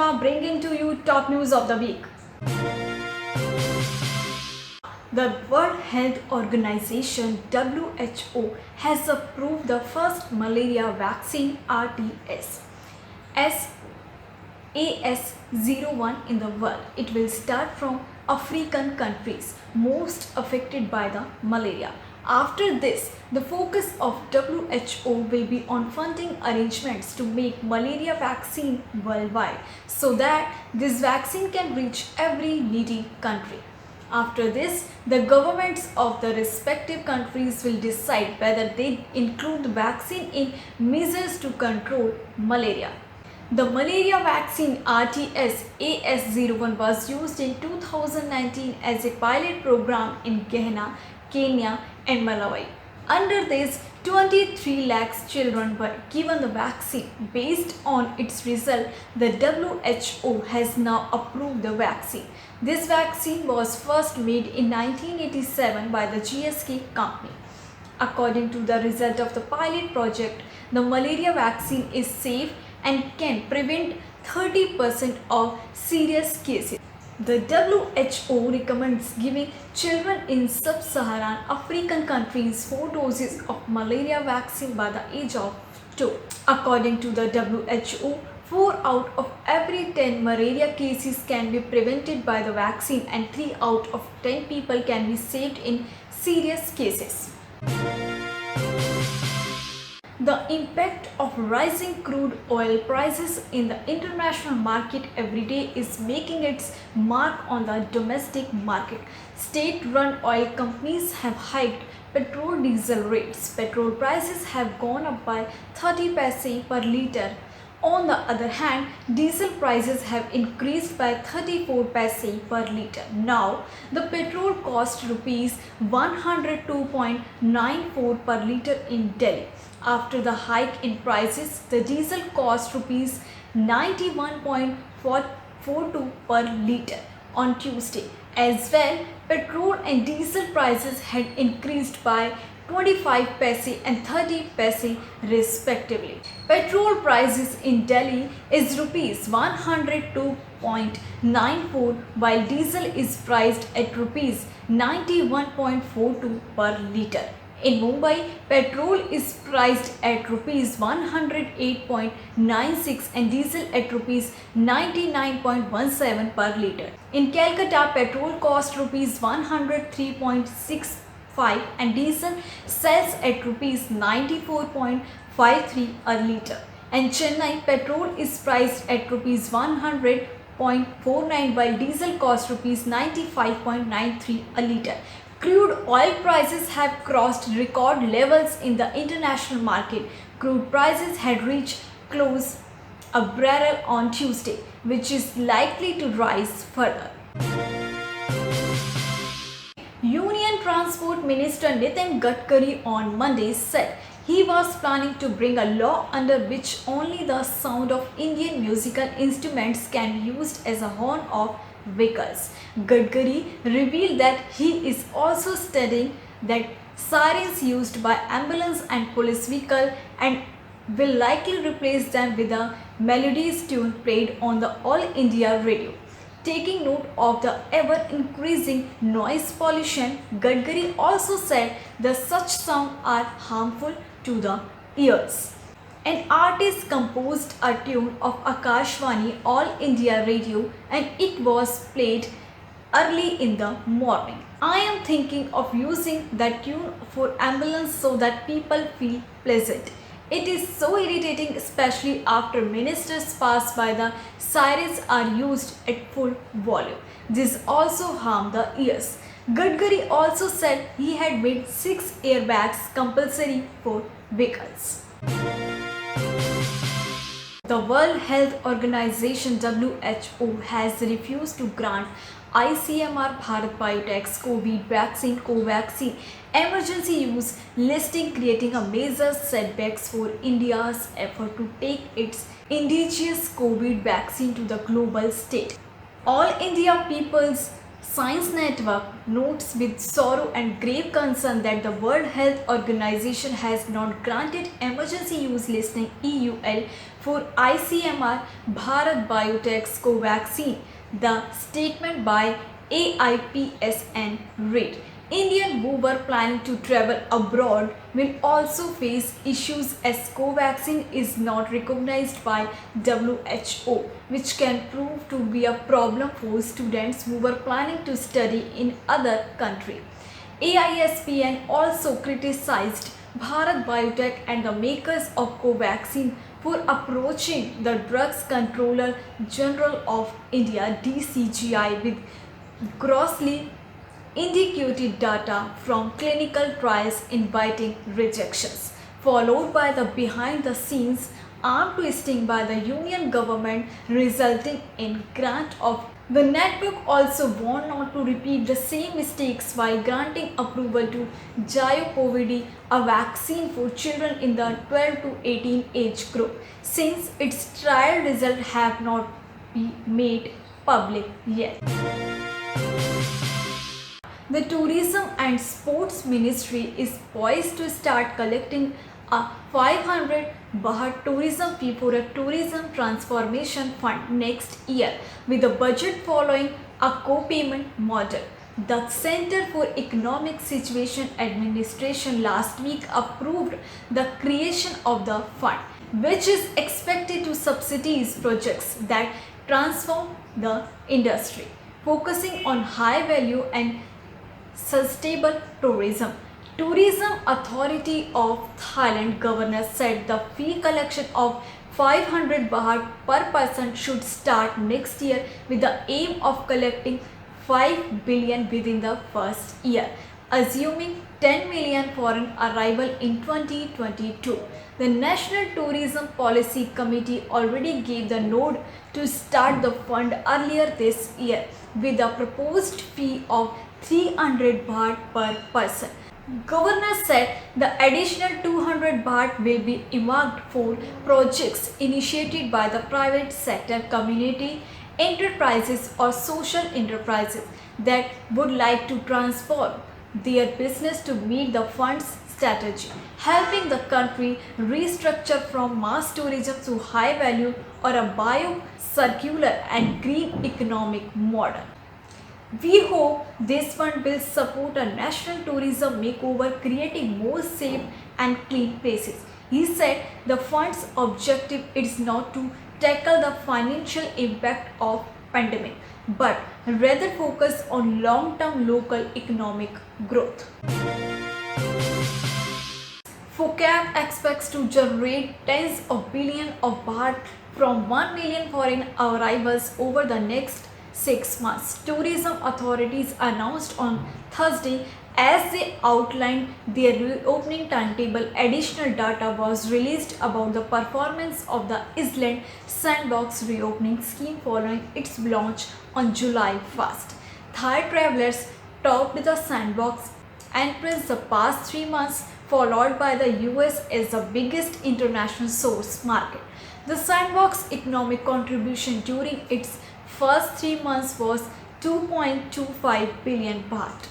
Sharma bringing to you top news of the week. The World Health Organization WHO has approved the first malaria vaccine RTS as AS01 in the world. It will start from African countries most affected by the malaria. After this, the focus of WHO will be on funding arrangements to make malaria vaccine worldwide so that this vaccine can reach every needy country. After this, the governments of the respective countries will decide whether they include the vaccine in measures to control malaria. The malaria vaccine RTS AS01 was used in 2019 as a pilot program in Ghana, Kenya and Malawi. Under this, 23 lakhs children were given the vaccine. Based on its result, the WHO has now approved the vaccine. This vaccine was first made in 1987 by the GSK company. According to the result of the pilot project, the malaria vaccine is safe and can prevent 30% of serious cases. The WHO recommends giving children in sub-Saharan African countries 4 doses of malaria vaccine by the age of 2. According to the WHO, 4 out of every 10 malaria cases can be prevented by the vaccine and 3 out of 10 people can be saved in serious cases. The impact of rising crude oil prices in the international market every day is making its mark on the domestic market. State-run oil companies have hiked petrol diesel rates. Petrol prices have gone up by 30 paise per litre. On the other hand, diesel prices have increased by 34 paise per litre. Now, the petrol cost rupees 102.94 per litre in Delhi. After the hike in prices, the diesel cost rupees 91.42 per litre on Tuesday. As well, petrol and diesel prices had increased by 25 paise and 30 paise respectively. Petrol prices in Delhi is rupees 102.94 while diesel is priced at rupees 91.42 per litre. In Mumbai, petrol is priced at rupees 108.96 and diesel at rupees 99.17 per litre. In Calcutta, petrol costs rupees 103.65 and diesel sells at rupees 94.53 a litre. In Chennai, petrol is priced at rupees 100.49 while diesel costs rupees 95.93 a litre. Crude oil prices have crossed record levels in the international market. Crude prices had reached close a barrel on Tuesday, which is likely to rise further. Union Transport Minister Nitin Gadkari on Monday said he was planning to bring a law under which only the sound of Indian musical instruments can be used as a horn of vehicles. Gadkari revealed that he is also studying that sirens used by ambulance and police vehicle and will likely replace them with a melodious tune played on the All India radio. Taking note of the ever-increasing noise pollution, Gadkari also said that such sounds are harmful to the ears. An artist composed a tune of Akashvani All India Radio and it was played early in the morning. I am thinking of using that tune for ambulance so that people feel pleasant. It is so irritating, especially after ministers pass by, the sirens are used at full volume. This also harm the ears. Gadkari also said he had made 6 airbags compulsory for vehicles. The World Health Organization WHO has refused to grant ICMR Bharat Biotech's COVID vaccine Covaxin emergency use listing, creating a major setbacks for India's effort to take its indigenous COVID vaccine to the global stage. All India People's Science Network notes with sorrow and grave concern that the World Health Organization has not granted emergency use listing EUL for ICMR Bharat Biotech's Covaxin. The statement by AIPSN read, Indian mover planning to travel abroad will also face issues as Covaxin is not recognized by WHO, which can prove to be a problem for students who were planning to study in other countries. AISPN also criticized Bharat Biotech and the makers of Covaxin for approaching the Drugs Controller General of India DCGI with grossly inadequate data from clinical trials inviting rejections, followed by the behind-the-scenes arm twisting by the union government resulting in grant of. The network also warned not to repeat the same mistakes while granting approval to Giocovid, a vaccine for children in the 12 to 18 age group, since its trial results have not been made public yet. The Tourism and Sports Ministry is poised to start collecting a 500 Baht tourism fee for a tourism transformation fund next year, with the budget following a co-payment model. The Center for Economic Situation Administration last week approved the creation of the fund, which is expected to subsidize projects that transform the industry, focusing on high value and sustainable tourism. Tourism Authority of Thailand governor said the fee collection of 500 baht per person should start next year with the aim of collecting 5 billion within the first year, assuming 10 million foreign arrival in 2022. The National Tourism Policy Committee already gave the nod to start the fund earlier this year with a proposed fee of 300 baht per person. Governor said the additional 200 baht will be earmarked for projects initiated by the private sector, community enterprises or social enterprises that would like to transform their business to meet the fund's strategy, helping the country restructure from mass tourism to high value or a bio-circular and green economic model. We hope this fund will support a national tourism makeover, creating more safe and clean places. He said the fund's objective is not to tackle the financial impact of pandemic, but rather focus on long-term local economic growth. FOCAB expects to generate tens of billions of baht from 1 million foreign arrivals over the next 6 months, tourism authorities announced on Thursday as they outlined their reopening timetable. Additional data was released about the performance of the Island Sandbox reopening scheme following its launch on July 1st. Thai travelers topped the Sandbox entrance the past 3 months, followed by the US as the biggest international source market. The Sandbox economic contribution during its first 3 months was 2.25 billion baht.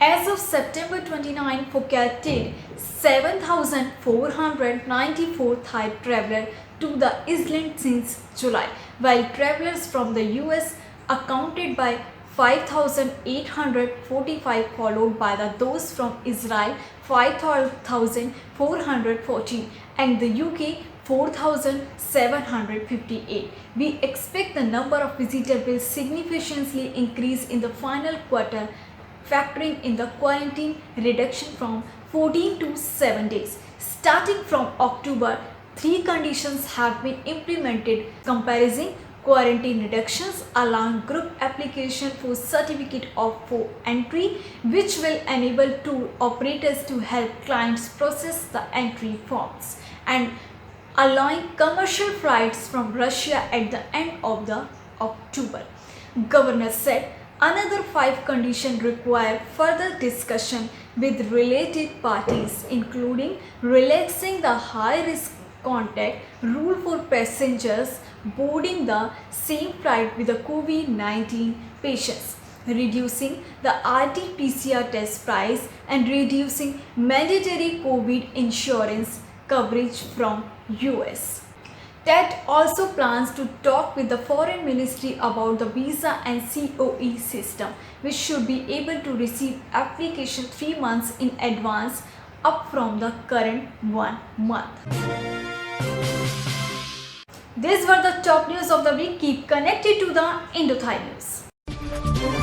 As of September 29, Phuket 7,494 Thai travelers to the island since July, while travelers from the US accounted by 5,845, followed by those from Israel 5,414 and the UK 4,758. We expect the number of visitors will significantly increase in the final quarter, factoring in the quarantine reduction from 14 to 7 days. Starting from October, 3 conditions have been implemented comprising quarantine reductions, allowing group application for certificate of entry, which will enable tour operators to help clients process the entry forms, and allowing commercial flights from Russia at the end of the October. Governor said another 5 conditions require further discussion with related parties, including relaxing the high-risk contact rule for passengers boarding the same flight with the COVID-19 patients, reducing the RT-PCR test price, and reducing mandatory COVID insurance coverage from US. TED also plans to talk with the Foreign Ministry about the visa and COE system, which should be able to receive application 3 months in advance, up from the current 1 month. These were the top news of the week. Keep connected to the Indothai News.